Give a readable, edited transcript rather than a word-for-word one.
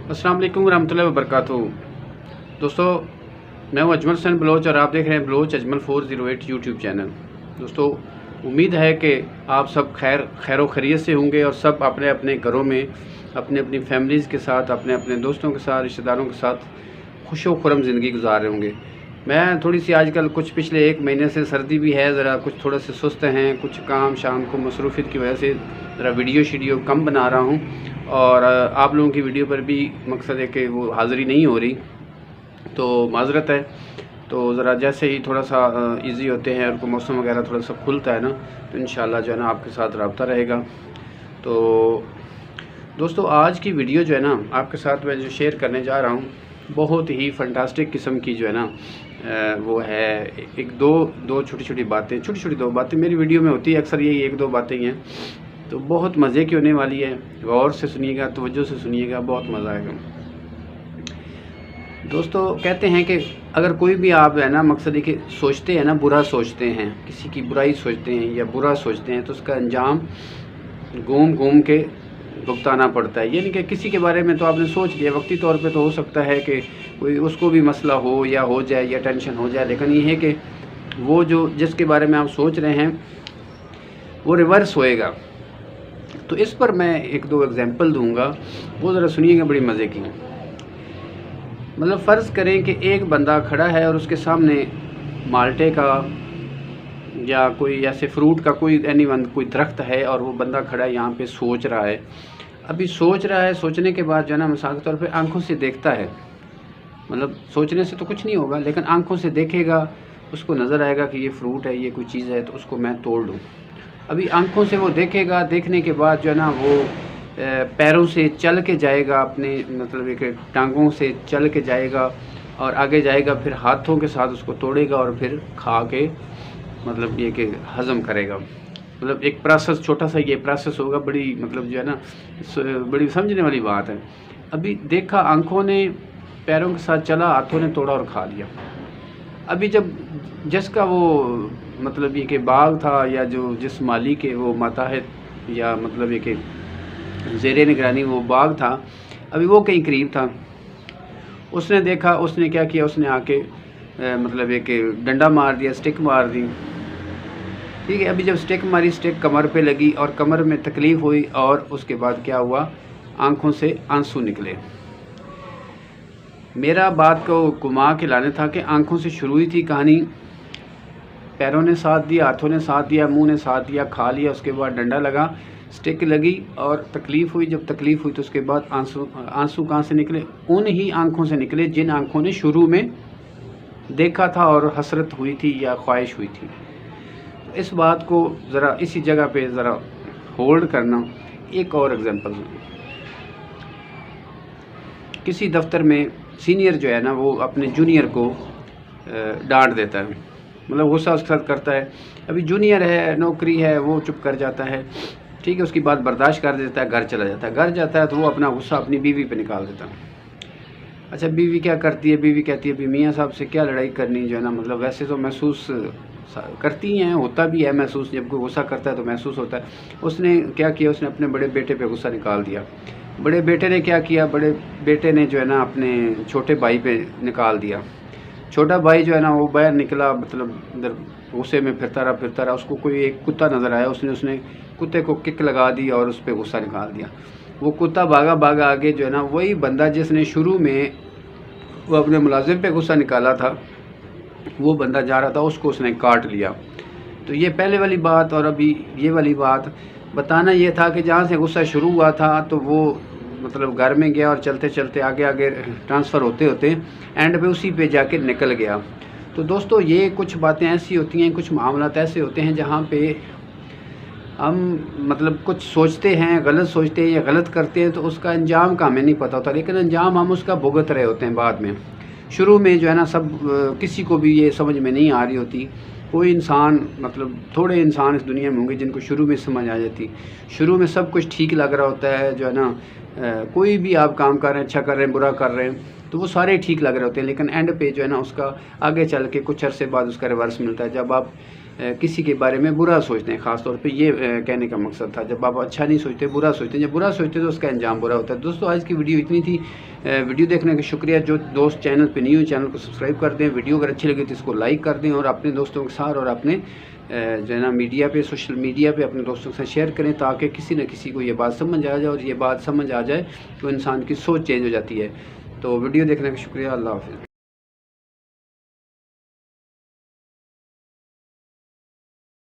अस्सलाम वालेकुम रहमतुल्लाहि व बरकातुहू। दोस्तों, मैं हूं अजमल हसन बलोच और आप देख रहे हैं बलोच अजमल 408 यूट्यूब चैनल। दोस्तों, उम्मीद है कि आप सब खैर खैरियत से होंगे और सब अपने अपने घरों में अपने अपनी फैमिलीज़ के साथ, अपने अपने दोस्तों के साथ, रिश्तेदारों के साथ खुशो खुरम ज़िंदगी गुजार रहे होंगे। मैं थोड़ी सी आजकल कुछ पिछले 1 महीने से सर्दी भी है, ज़रा कुछ थोड़ा से सुस्त हैं, कुछ काम शाम को मसरूफ़ियत की वजह से ज़रा वीडियो कम बना रहा हूँ और आप लोगों की वीडियो पर भी मकसद है कि वो हाज़िरी नहीं हो रही, तो माज़रत है। तो ज़रा जैसे ही थोड़ा सा इजी होते हैं और मौसम वगैरह थोड़ा सा खुलता है ना, तो इंशाल्लाह जो है ना आपके साथ रब्ता रहेगा। तो दोस्तों, आज की वीडियो जो है ना आपके साथ मैं जो शेयर करने जा रहा हूँ, बहुत ही फंटास्टिक किस्म की जो है ना वो है दो छोटी दो बातें मेरी वीडियो में होती है अक्सर, यही 1-2 बातें ही हैं, तो बहुत मज़े की होने वाली है। गौर से सुनिएगा, तवज्जो से सुनिएगा, बहुत मज़ा आएगा। दोस्तों, कहते हैं कि अगर कोई भी आप है ना मकसद है कि सोचते हैं ना, बुरा सोचते हैं, किसी की बुराई सोचते हैं या बुरा सोचते हैं, तो उसका अंजाम घूम घूम के भुगताना पड़ता है। ये नहीं कि किसी के बारे में तो आपने सोच लिया, वक्ती तौर पे तो हो सकता है कि कोई उसको भी मसला हो या हो जाए या टेंशन हो जाए, लेकिन ये है कि वो जो जिसके बारे में आप सोच रहे हैं वो रिवर्स होएगा। तो इस पर मैं 1-2 एग्जांपल दूंगा, वो ज़रा सुनिएगा, बड़ी मज़े की। मतलब फ़र्ज़ करें कि एक बंदा खड़ा है और उसके सामने माल्टे का या कोई ऐसे फ्रूट का कोई कोई दरख्त है और वो बंदा खड़ा है यहाँ पे सोच रहा है। अभी सोच रहा है, सोचने के बाद जो है ना मिसाल के तौर पे आंखों से देखता है, मतलब सोचने से तो कुछ नहीं होगा, लेकिन आंखों से देखेगा, उसको नज़र आएगा कि ये फ्रूट है, ये कोई चीज़ है, तो उसको मैं तोड़ लूँ। अभी आंखों से वो देखेगा, देखने के बाद जो है ना वो पैरों से चल के जाएगा, अपने मतलब एक टांगों से चल के जाएगा और आगे जाएगा, फिर हाथों के साथ उसको तोड़ेगा और फिर खा के मतलब ये कि हज़म करेगा। मतलब एक प्रोसेस, छोटा सा ये प्रोसेस होगा, बड़ी मतलब जो है ना बड़ी समझने वाली बात है। अभी देखा, आंखों ने पैरों के साथ चला, हाथों ने तोड़ा और खा लिया। अभी जब जिसका वो मतलब ये कि बाग था या जो जिस माली के वो माताहत या मतलब ये कि ज़ेरे निगरानी वो बाग था, अभी वो कहीं करीब था, उसने देखा, उसने क्या किया, उसने आके मतलब ये कि डंडा मार दिया, स्टिक मार दी। ठीक है, अभी जब स्टिक मारी, स्टिक कमर पे लगी और कमर में तकलीफ़ हुई और उसके बाद क्या हुआ, आंखों से आंसू निकले। मेरा बात को घुमा के लाने था कि आंखों से शुरू हुई थी कहानी, पैरों ने साथ दिया, हाथों ने साथ दिया, मुंह ने साथ दिया, खा लिया, उसके बाद डंडा लगा, स्टिक लगी और तकलीफ़ हुई। जब तकलीफ़ हुई तो उसके बाद आंसू कहाँ से निकले? उन ही आंखों से निकले जिन आंखों ने शुरू में देखा था और हसरत हुई थी या ख्वाहिश हुई थी। तो इस बात को ज़रा इसी जगह पे ज़रा होल्ड करना। एक और एग्जांपल, किसी दफ्तर में सीनियर जो है ना वो अपने जूनियर को डांट देता है, मतलब गुस्सा उसके साथ करता है। अभी जूनियर है, नौकरी है, वो चुप कर जाता है, ठीक है, उसकी बात बर्दाश्त कर देता है, घर चला जाता है। घर जाता है तो वो अपना गुस्सा अपनी बीवी पे निकाल देता है। अच्छा, बीवी क्या करती है? बीवी कहती है, मियाँ साहब से क्या लड़ाई करनी, जो है ना, मतलब वैसे तो महसूस करती हैं, होता भी है महसूस, जब कोई गुस्सा करता है तो महसूस होता है। उसने क्या किया, उसने अपने बड़े बेटे पे गुस्सा निकाल दिया। बड़े बेटे ने क्या किया, बड़े बेटे ने जो है ना अपने छोटे भाई पे निकाल दिया। छोटा भाई जो है ना वो बाहर निकला, मतलब इधर गुस्से में फिरता रहा, उसको कोई एक कुत्ता नज़र आया, उसने कुत्ते को किक लगा दी और उस पर गुस्सा निकाल दिया। वो कुत्ता भागा आगे, जो है ना वही बंदा जिसने शुरू में वो अपने मुलाजिम पे गुस्सा निकाला था, वो बंदा जा रहा था, उसको उसने काट लिया। तो ये पहले वाली बात। और अभी ये वाली बात बताना ये था कि जहाँ से गुस्सा शुरू हुआ था तो वो मतलब घर में गया और चलते चलते आगे ट्रांसफ़र होते एंड पे उसी पे जाके निकल गया। तो दोस्तों, ये कुछ बातें ऐसी होती हैं, कुछ मामलात ऐसे होते हैं जहाँ पे हम मतलब कुछ सोचते हैं, गलत सोचते हैं या गलत करते हैं, तो उसका अंजाम का हमें नहीं पता होता, लेकिन अंजाम हम उसका भुगत रहे होते हैं बाद में। शुरू में जो है ना सब किसी को भी ये समझ में नहीं आ रही होती। कोई इंसान, मतलब थोड़े इंसान इस दुनिया में होंगे जिनको शुरू में समझ आ जाती। शुरू में सब कुछ ठीक लग रहा होता है, जो है ना कोई भी आप काम कर रहे हैं, अच्छा कर रहे हैं, बुरा कर रहे हैं, तो वो सारे ठीक लग रहे होते हैं, लेकिन एंड पे जो है ना उसका आगे चल के कुछ अरसे बाद उसका रिवर्स मिलता है। जब आप किसी के बारे में बुरा सोचते हैं। ख़ास तौर पे ये कहने का मकसद था, जब आप अच्छा नहीं सोचते बुरा सोचते हैं, जब बुरा सोचते हैं तो उसका अंजाम बुरा होता है। दोस्तों आज की वीडियो इतनी थी। वीडियो देखने का शुक्रिया। जो दोस्त चैनल पे न्यू चैनल को सब्सक्राइब कर दें, वीडियो अगर अच्छी लगे तो इसको लाइक कर दें और अपने दोस्तों के साथ और अपने जो है ना मीडिया पे, सोशल मीडिया पे अपने दोस्तों के साथ शेयर करें, ताकि किसी न किसी को ये बात समझ आ जाए, और ये बात समझ आ जाए तो इंसान की सोच चेंज हो जाती है। तो वीडियो देखने का शुक्रिया। अल्लाह हाफ़िज़।